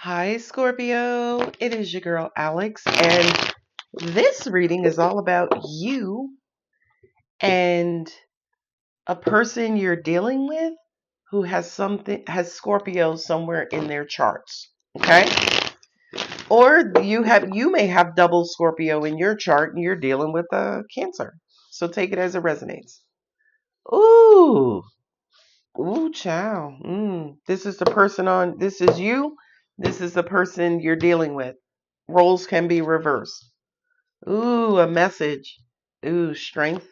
Hi, Scorpio. It is your girl, Alex, and this reading is all about you and a person you're dealing with who has Scorpio somewhere in their charts. Okay? Or you may have double Scorpio in your chart and you're dealing with Cancer. So take it as it resonates. Ooh. Ooh, child. This is the person this is you. This is the person you're dealing with. Roles can be reversed. Ooh, a message. Ooh, strength.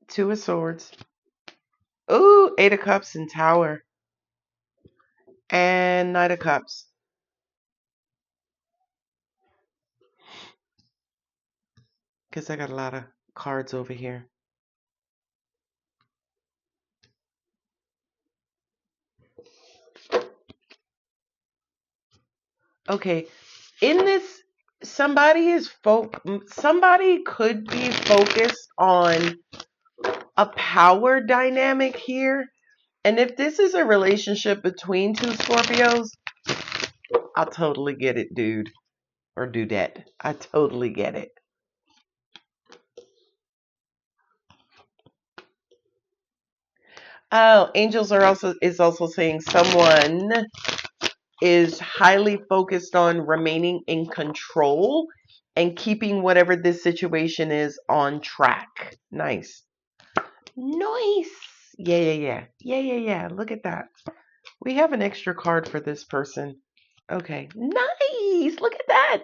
Two of Swords. Ooh, Eight of Cups and Tower. And Knight of Cups. Because I got a lot of cards over here. Okay, in this, somebody could be focused on a power dynamic here. And if this is a relationship between two Scorpios, I'll totally get it, dude. Or dudette. I totally get it. Oh, angels is also saying someone is highly focused on remaining in control and keeping whatever this situation is on track. Nice. Nice. Yeah. Look at that. We have an extra card for this person. Okay. Nice. Look at that.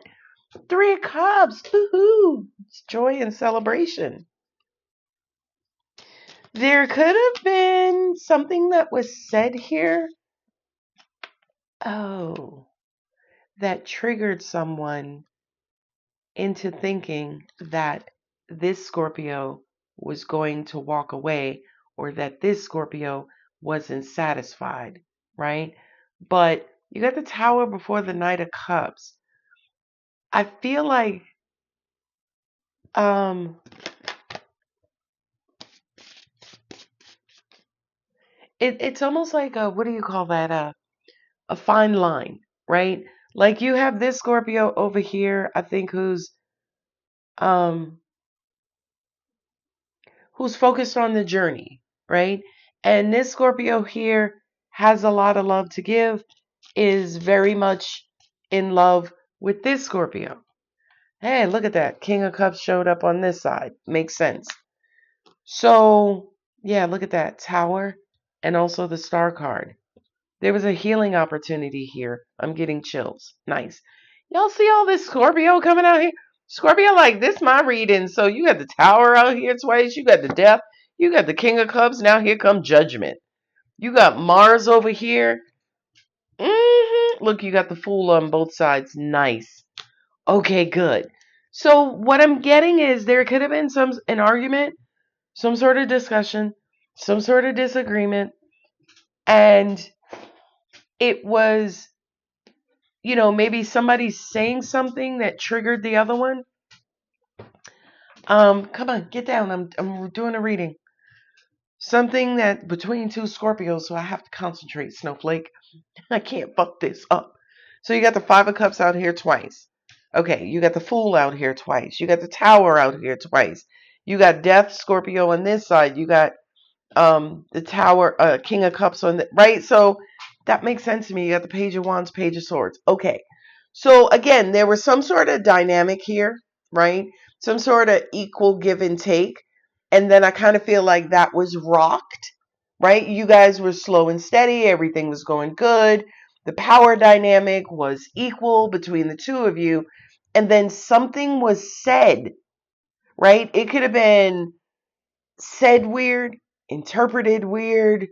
Three of Cups. Woohoo. It's joy and celebration. There could have been something that was said here. Oh, that triggered someone into thinking that this Scorpio was going to walk away or that this Scorpio wasn't satisfied, right? But you got the Tower before the Knight of Cups. I feel like it's almost like what do you call that? A fine line, right? Like you have this Scorpio over here, I think um who's focused on the journey, right? And this Scorpio here has a lot of love to give, is very much in love with this Scorpio. Hey, look at that. King of Cups showed up on this side. Makes sense. So, yeah, look at that. Tower and also the Star card. There was a healing opportunity here. I'm getting chills. Nice. Y'all see all this Scorpio coming out here? Scorpio, like this my reading. So you got the Tower out here twice. You got the Death. You got the King of Cups. Now here come Judgment. You got Mars over here. Look, you got the Fool on both sides. Nice. Okay, good. So what I'm getting is there could have been an argument, some sort of discussion, some sort of disagreement, and it was, maybe somebody saying something that triggered the other one. Come on, get down. I'm doing a reading. Something that between two Scorpios, so I have to concentrate, Snowflake. I can't fuck this up. So you got the Five of Cups out here twice. Okay, you got the Fool out here twice. You got the Tower out here twice. You got Death, Scorpio on this side. You got the Tower, King of Cups on the right. So that makes sense to me. You got the Page of Wands, Page of Swords. Okay. So again, there was some sort of dynamic here, right? Some sort of equal give and take. And then I kind of feel like that was rocked, right? You guys were slow and steady. Everything was going good. The power dynamic was equal between the two of you. And then something was said, right? It could have been said weird, interpreted weird,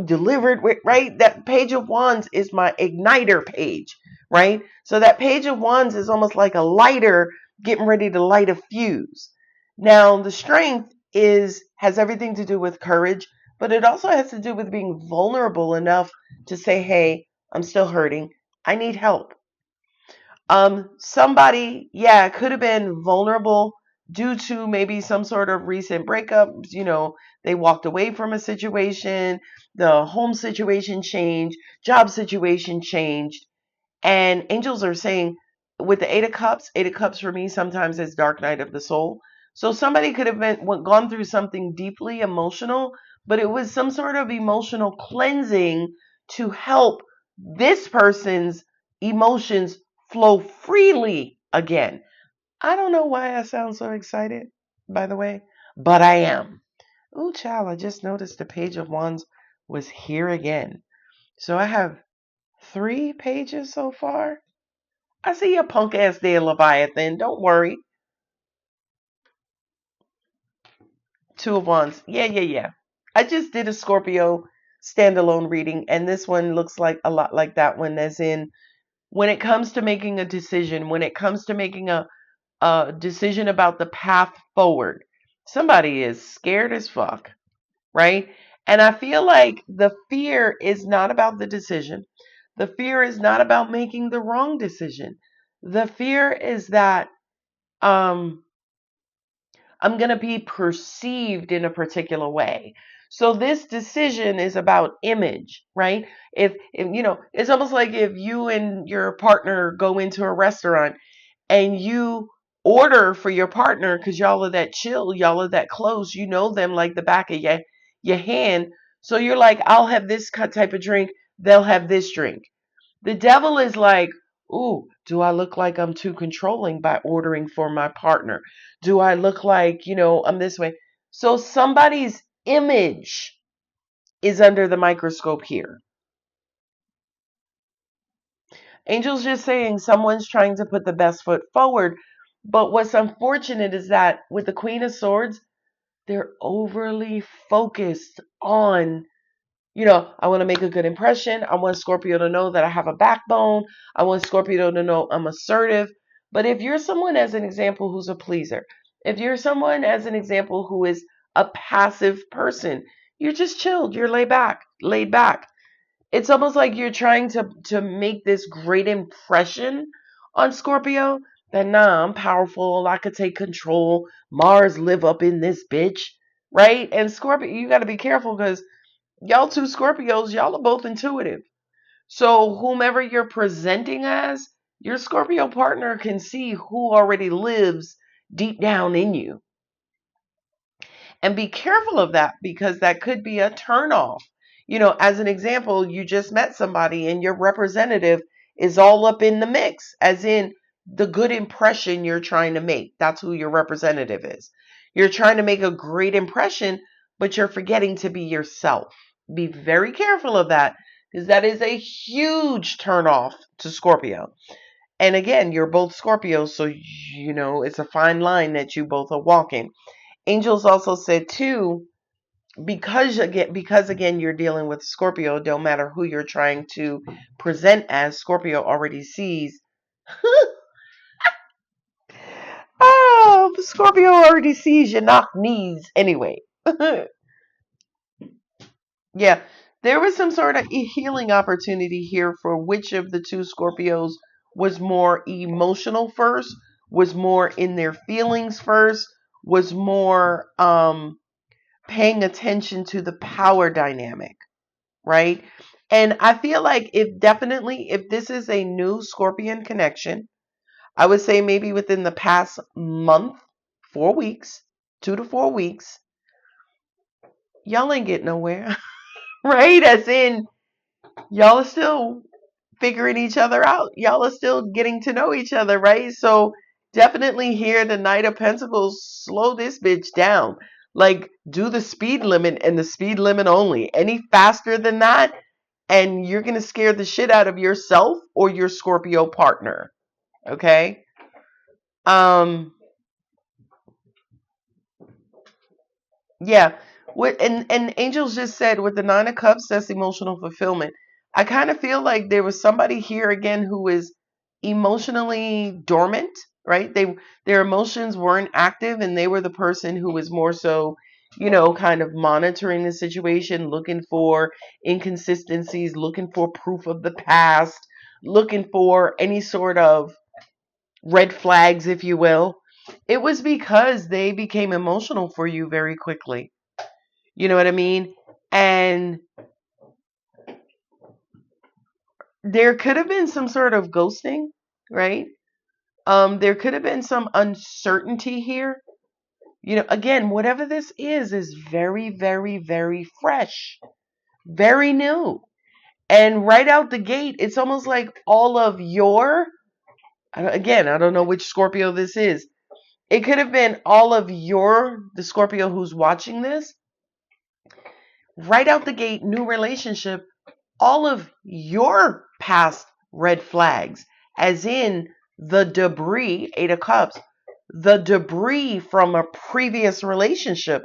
delivered weird, right? That Page of Wands is my igniter page, right? So that Page of Wands is almost like a lighter getting ready to light a fuse. Now, the Strength has everything to do with courage, but it also has to do with being vulnerable enough to say, hey, I'm still hurting. I need help. Somebody, yeah, it could have been vulnerable, due to maybe some sort of recent breakup. They walked away from a situation, the home situation changed, job situation changed. And angels are saying with the Eight of Cups for me sometimes is dark night of the soul. So somebody could have gone through something deeply emotional, but it was some sort of emotional cleansing to help this person's emotions flow freely again. I don't know why I sound so excited, by the way, but I am. Ooh, child, I just noticed the Page of Wands was here again. So I have 3 pages so far. I see your punk ass there, Leviathan. Don't worry. 2 of Wands. Yeah. I just did a Scorpio standalone reading, and this one looks like a lot like that one, as in when it comes to making a decision, when it comes to making a decision about the path forward, somebody is scared as fuck, right? And I feel like the fear is not about the decision. The fear is not about making the wrong decision. The fear is that um, I'm going to be perceived in a particular way. So this decision is about image, right? If it's almost like if you and your partner go into a restaurant and you order for your partner because y'all are that chill, y'all are that close, you know them like the back of your hand. So you're like, I'll have this type of drink, they'll have this drink. The devil is like, ooh, do I look like I'm too controlling by ordering for my partner? Do I look like, I'm this way? So somebody's image is under the microscope here. Angel's just saying someone's trying to put the best foot forward. But what's unfortunate is that with the Queen of Swords, they're overly focused on, I want to make a good impression. I want Scorpio to know that I have a backbone. I want Scorpio to know I'm assertive. But if you're someone, as an example, who's a pleaser, if you're someone, as an example, who is a passive person, you're just chilled. You're laid back. It's almost like you're trying to make this great impression on Scorpio that, nah, I'm powerful. I could take control. Mars live up in this bitch, right? And Scorpio, you got to be careful because y'all 2 Scorpios, y'all are both intuitive. So whomever you're presenting as, your Scorpio partner can see who already lives deep down in you. And be careful of that because that could be a turnoff. As an example, you just met somebody and your representative is all up in the mix, as in the good impression you're trying to make. That's who your representative is. You're trying to make a great impression, but you're forgetting to be yourself. Be very careful of that because that is a huge turnoff to Scorpio. And again, you're both Scorpios, so it's a fine line that you both are walking. Angels also said too, because again you're dealing with Scorpio, don't matter who you're trying to present as, Scorpio already sees. Oh, Scorpio already sees your knock knees anyway. Yeah, there was some sort of healing opportunity here for which of the 2 Scorpios was more emotional first, was more in their feelings first, was more paying attention to the power dynamic, right? And I feel like if this is a new Scorpion connection, I would say maybe within the past month, 4 weeks, 2 to 4 weeks, y'all ain't getting nowhere, right? As in, y'all are still figuring each other out. Y'all are still getting to know each other, right? So definitely here, the Knight of Pentacles, slow this bitch down. Like, do the speed limit and the speed limit only. Any faster than that, and you're going to scare the shit out of yourself or your Scorpio partner. Okay? Yeah. And Angels just said with the 9 of Cups, that's emotional fulfillment. I kind of feel like there was somebody here again who is emotionally dormant, right? Their emotions weren't active, and they were the person who was more so, kind of monitoring the situation, looking for inconsistencies, looking for proof of the past, looking for any sort of red flags, if you will. It was because they became emotional for you very quickly. You know what I mean? And there could have been some sort of ghosting, right? There could have been some uncertainty here. You know, again, whatever this is very, very, very fresh, very new. And right out the gate, it's almost like all of your, again, I don't know which Scorpio this is. It could have been all of the Scorpio who's watching this, right out the gate, new relationship, all of your past red flags, as in the debris, 8 of Cups, the debris from a previous relationship.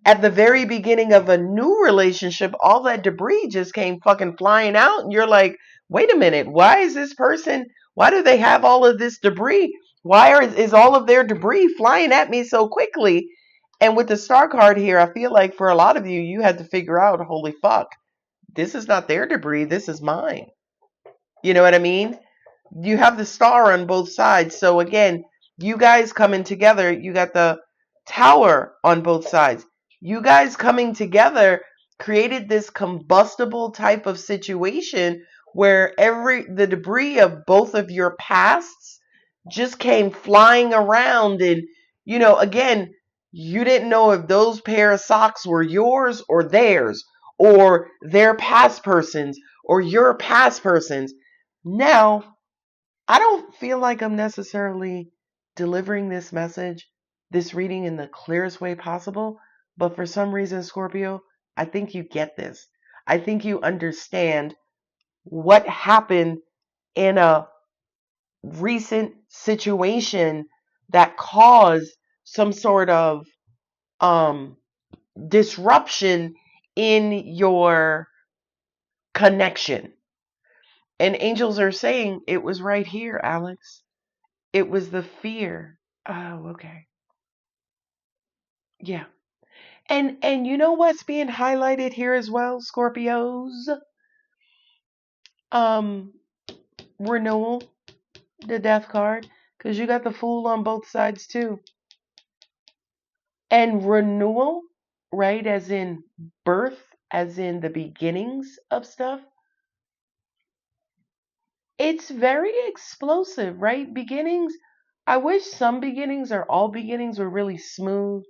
At the very beginning of a new relationship, all that debris just came fucking flying out. And you're like, wait a minute, why do they have all of this debris? Is all of their debris flying at me so quickly? And with the star card here, I feel like for a lot of you, you had to figure out, holy fuck, this is not their debris, this is mine. You know what I mean? You have the star on both sides. So again, you guys coming together, you got the tower on both sides. You guys coming together created this combustible type of situation where the debris of both of your pasts just came flying around. And, you know, again, you didn't know if those pair of socks were yours or theirs, or their past persons or your past persons. Now, I don't feel like I'm necessarily delivering this message, this reading in the clearest way possible, but for some reason, Scorpio, I think you get this. I think you understand what happened in a recent situation that caused some sort of disruption in your connection. And angels are saying it was right here, Alex. It was the fear. Oh, okay. Yeah. And you know what's being highlighted here as well, Scorpios? Um, renewal, the death card, because you got the Fool on both sides too. And renewal, right, as in birth, as in the beginnings of stuff. It's very explosive, right? Beginnings. I wish some beginnings or all beginnings were really smooth,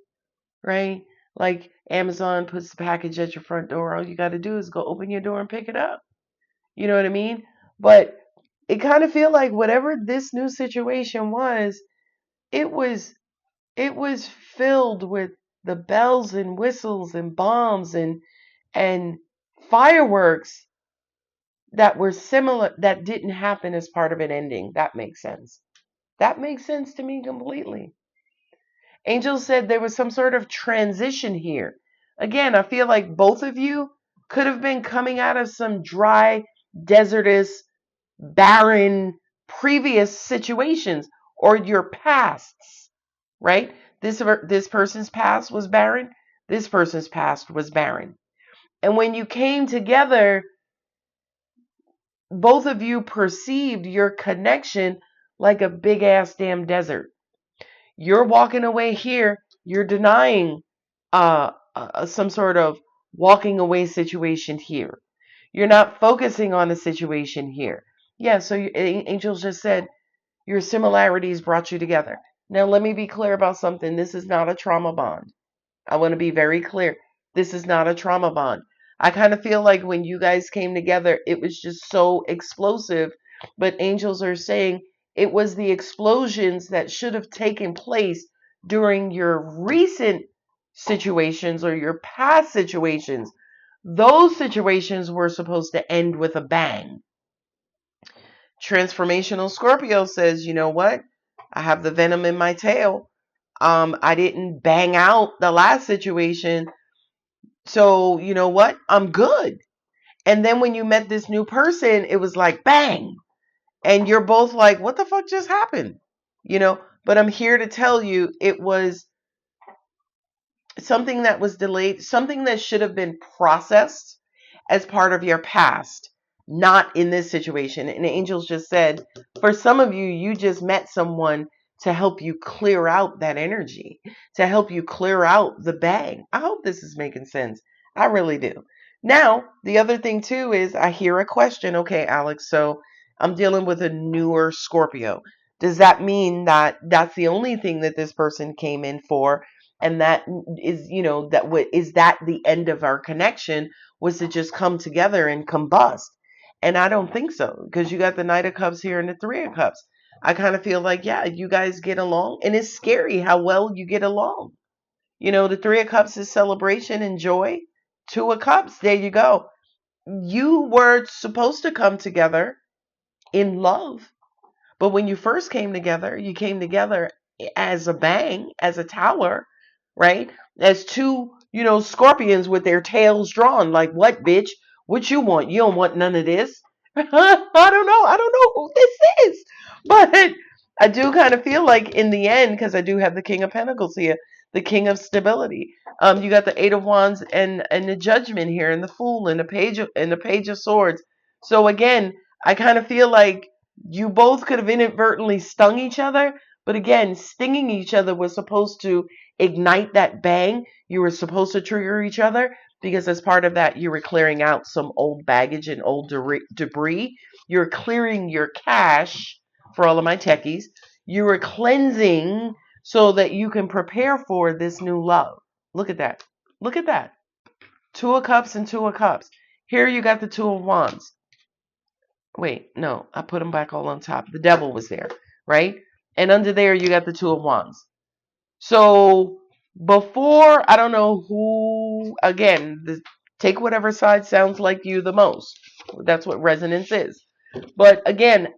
right? Like Amazon puts the package at your front door. All you got to do is go open your door and pick it up. You know what I mean? But it kind of feel like whatever this new situation was, it was it was filled with the bells and whistles and bombs and fireworks that were similar, that didn't happen as part of an ending. That makes sense. That makes sense to me completely. Angel said there was some sort of transition here. Again, I feel like both of you could have been coming out of some dry, desertous, barren previous situations, or your pasts, right? This person's past was barren. This person's past was barren. And when you came together, both of you perceived your connection like a big ass damn desert. You're walking away here. You're denying some sort of walking away situation here. You're not focusing on the situation here. Yeah, so angels just said your similarities brought you together. Now, let me be clear about something. This is not a trauma bond. I want to be very clear. This is not a trauma bond. I kind of feel like when you guys came together, it was just so explosive. But angels are saying it was the explosions that should have taken place during your recent situations or your past situations. Those situations were supposed to end with a bang. Transformational Scorpio says, you know what? I have the venom in my tail. I didn't bang out the last situation. So, you know what? I'm good. And then when you met this new person, it was like bang. And you're both like, what the fuck just happened? You know, but I'm here to tell you it was something that was delayed, something that should have been processed as part of your past, not in this situation. And Angels just said, for some of you, you just met someone to help you clear out that energy, to help you clear out the bang. I hope this is making sense. I really do. Now, the other thing too is I hear a question. Okay, Alex, so I'm dealing with a newer Scorpio. Does that mean that that's the only thing that this person came in for? And that is, that what is that the end of our connection was to just come together and combust? And I don't think so, because you got the Knight of Cups here and the Three of Cups. I kind of feel like, yeah, you guys get along, and it's scary how well you get along. The Three of Cups is celebration and joy. Two of Cups, there you go. You were supposed to come together in love. But when you first came together, you came together as a bang, as a tower, right? As two, scorpions with their tails drawn. Like, what, bitch? What you want? You don't want none of this. I don't know. I don't know who this is. But I do kind of feel like in the end, because I do have the King of Pentacles here, the King of Stability. You got the Eight of Wands and the Judgment here, and the Fool, and the Page of Swords. So again, I kind of feel like you both could have inadvertently stung each other, but again, stinging each other was supposed to ignite that bang. You were supposed to trigger each other because as part of that, you were clearing out some old baggage and old debris. You're clearing your cache for all of my techies. You were cleansing so that you can prepare for this new love. Look at that. Look at that. Two of Cups and Two of Cups. Here you got the Two of Wands. Wait, no, I put them back all on top. The Devil was there, right? And under there, you got the Two of Wands. So before, I don't know who, again, take whatever side sounds like you the most. That's what resonance is. But again,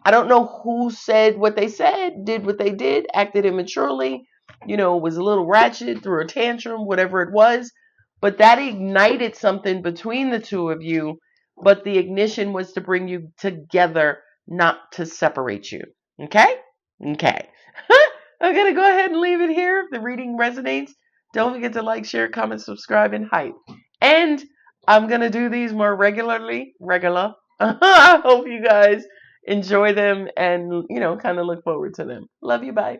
I don't know who said what they said, did what they did, acted immaturely, was a little ratchet, threw a tantrum, whatever it was. But that ignited something between the two of you. But the ignition was to bring you together, not to separate you. Okay? Okay. I'm going to go ahead and leave it here. If the reading resonates, don't forget to like, share, comment, subscribe, and hype. And I'm going to do these more regularly. I hope you guys enjoy them and, kind of look forward to them. Love you. Bye.